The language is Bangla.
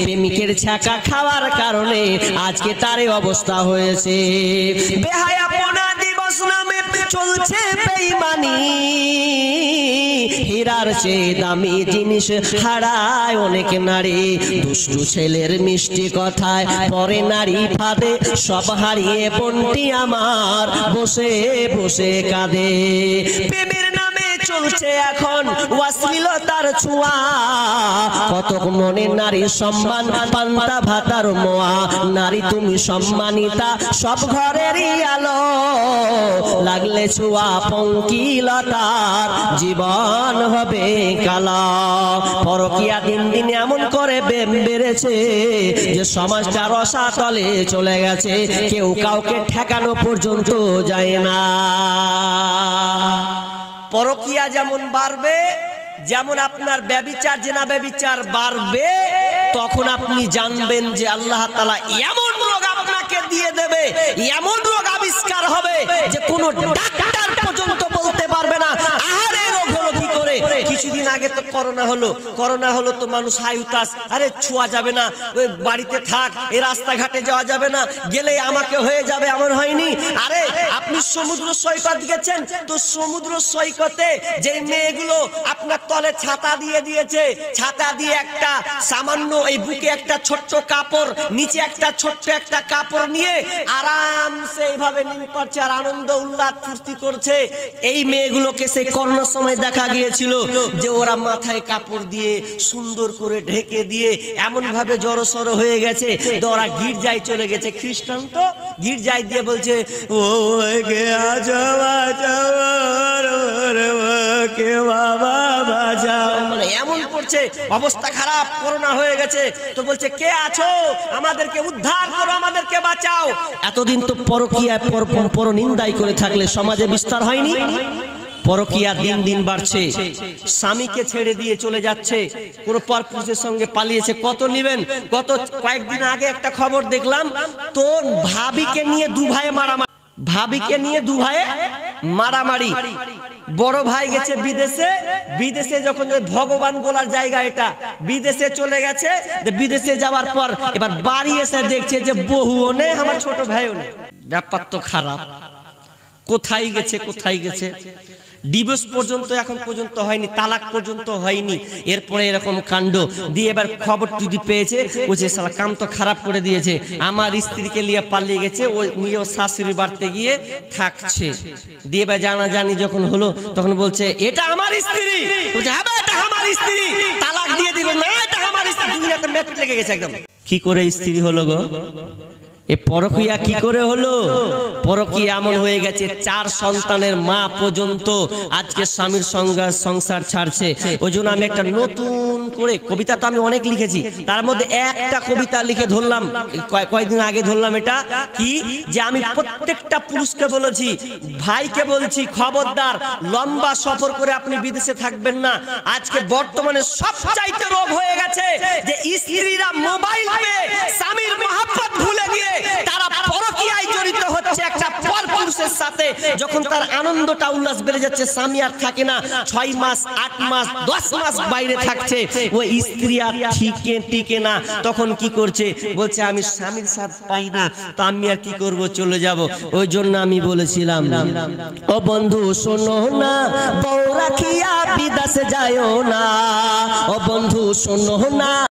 প্রেমিকের ছাকা খাওয়ার কারণে আজকে তার এই অবস্থা হয়েছে। বেহায়াপনা দিবস নামে চলছে বেঈমানি, হীরার চেয়ে দামি জিনিস হারায় অনেক নারী। দুষ্টু ছেলের মিষ্টি কথায় পরে নারী ফাঁদে, সব হারিয়ে বোনটি আমার বসে বসে কাঁদে। প্রেমের নামে চলছে এখন অশ্লীলতার ছোঁয়া, কতক মনে নারী সম্মান পান্তা ভাতার মোয়া। নারী তুমি সম্মানিতা সব ঘরেরই আলো, লাগলে ছোঁয়া পঙ্কিলতার জীবন হবে কালা। পরকীয়া দিন দিন এমন করে বেড়েছে যে সমাজটা রসাতলে চলে গেছে, কেউ কাউকে ঠেকানো পর্যন্ত যায় না। পরকীয়া যেমন বাড়বে, যেমন আপনার ব্যভিচার জেনা ব্যভিচার বাড়বে, তখন আপনি জানবেন যে আল্লাহ তাআলা এমন রোগ আপনাকে দিয়ে দেবে, এমন রোগ আবিষ্কার হবে যে কোনো ডাক্তার পর্যন্ত বলতে পারবে না আরে রোগ হলো কি করে। কিছুদিন আগে তো করোনা হলো তো মানুষ হাইউতাস, আরে ছোঁয়া যাবে না, ওই বাড়িতে থাক, এই রাস্তাঘাটে যাওয়া যাবে না, গেলে আমাকে হয়ে যাবে, এমন হয়নি। আরে আপনি সমুদ্র সৈকত গেছেন তো, সমুদ্র সৈকতে যে মেয়েগুলো আপনার তলে ছাতা দিয়ে দিয়েছে, ছাতা দিয়ে একটা সামান্য এই বুকে একটা ছোট্ট কাপড়, নিচে একটা ছোট্ট একটা কাপড় নিয়ে আরামসে এইভাবে নীল করছে আর আনন্দ উল্লাস ফুর্তি করছে। এই মেয়েগুলোকে সেই করোনার সময় দেখা গিয়েছিল যে ওরা মাথায় কাপড় দিয়ে সুন্দর করে ঢেকে দিয়ে এমন ভাবে জড়সড় হয়ে গেছে, ওরা গির্জায় চলে গেছে। খ্রিস্টান তো গির্জায় দিয়ে বলছে ও কে বাবা বাজাও, মানে এমন করছে, অবস্থা খারাপ, করোনা হয়ে গেছে। তো বলছে কে আছো, আমাদেরকে উদ্ধার করো, আমাদেরকে বাঁচাও। এতদিন তো পরকীয়া পরনিন্দাই করে থাকলে সমাজে বিস্তার হয়নি। পরকীয়া দিন দিন বাড়ছে, স্বামীকে ছেড়ে দিয়ে চলে যাচ্ছে, কোন পরপুরুষের সঙ্গে পালিয়েছে। কত নিবেন? গত কয়েকদিন আগে একটা খবর দেখলাম, তো ভাবিকে নিয়ে দু ভাইয়ে মারামারি। বড় ভাই গেছে বিদেশে, বিদেশে যখন ভগবান বলার জায়গা এটা, বিদেশে চলে গেছে। বিদেশে যাওয়ার পর এবার বাড়ি এসে দেখছে যে বহুও নেই, আমার ছোট ভাইও নেই। ব্যাপার তো খারাপ। কোথায় গেছে ডিভোর্স পর্যন্ত এখন পর্যন্ত হয়নি, তালাক পর্যন্ত হয়নি, এরপরে এরকম কাণ্ড দিয়ে এবার খবর যদি পেয়েছে, বলছে শালা কাম তো খারাপ করে দিয়েছে, আমার স্ত্রীকে নিয়ে পালিয়ে গেছে, ও নিয়ে শাশুড়ি বাড়িতে গিয়ে থাকছে। দিয়ে এবার জানাজানি যখন হলো তখন বলছে এটা আমার স্ত্রী, বলছে হ্যাঁ এটা আমার স্ত্রী, তালাক দিয়ে দিল, না এটা আমার স্ত্রী। দুনিয়াতে ম্যাচ লেগে গেছে একদম। কি করে স্ত্রী হলো গো? এ পরকীয়া কি করে হলো? পরকীয়া এমন হয়ে গেছে 4 সন্তানের মা পর্যন্ত আজকে স্বামীর সঙ্গে সংসার ছাড়ছে। ওই জন্য আমি একটা নতুন করে কবিতা, তো আমি অনেক লিখেছি, তার মধ্যে একটা কবিতা লিখে ধরলাম, কয়েকদিন আগে ধরলাম। এটা কি যে আমি প্রত্যেকটা পুরুষকে বলেছি, ভাইকে বলছি, খবরদার লম্বা সফর করে আপনি বিদেশে থাকবেন না। আজকে বর্তমানে সবচাইতে রোগ হয়ে গেছে যে স্ত্রীরা মোবাইল পেয়ে স্বামীর মহব্বত ভুলে গিয়ে তারা পরকীয়ায় জড়িত হচ্ছে একটা পরপুরুষের সাথে। যখন তার আনন্দটা উল্লাস বেড়ে যাচ্ছে, স্বামী আর থাকে না, 6 মাস 8 মাস 10 মাস বাইরে থাকছে, ওই স্ত্রী আর টিকে না। তখন কি করছে? বলছে আমি স্বামীর সাথ পাই না, তো আমি আর কি করব, চলে যাব। ওই জন্য আমি বলেছিলাম ও বন্ধু শোনো না, বউ রাখিয়া বিদেশে যায়ও না, ও বন্ধু শোনো না।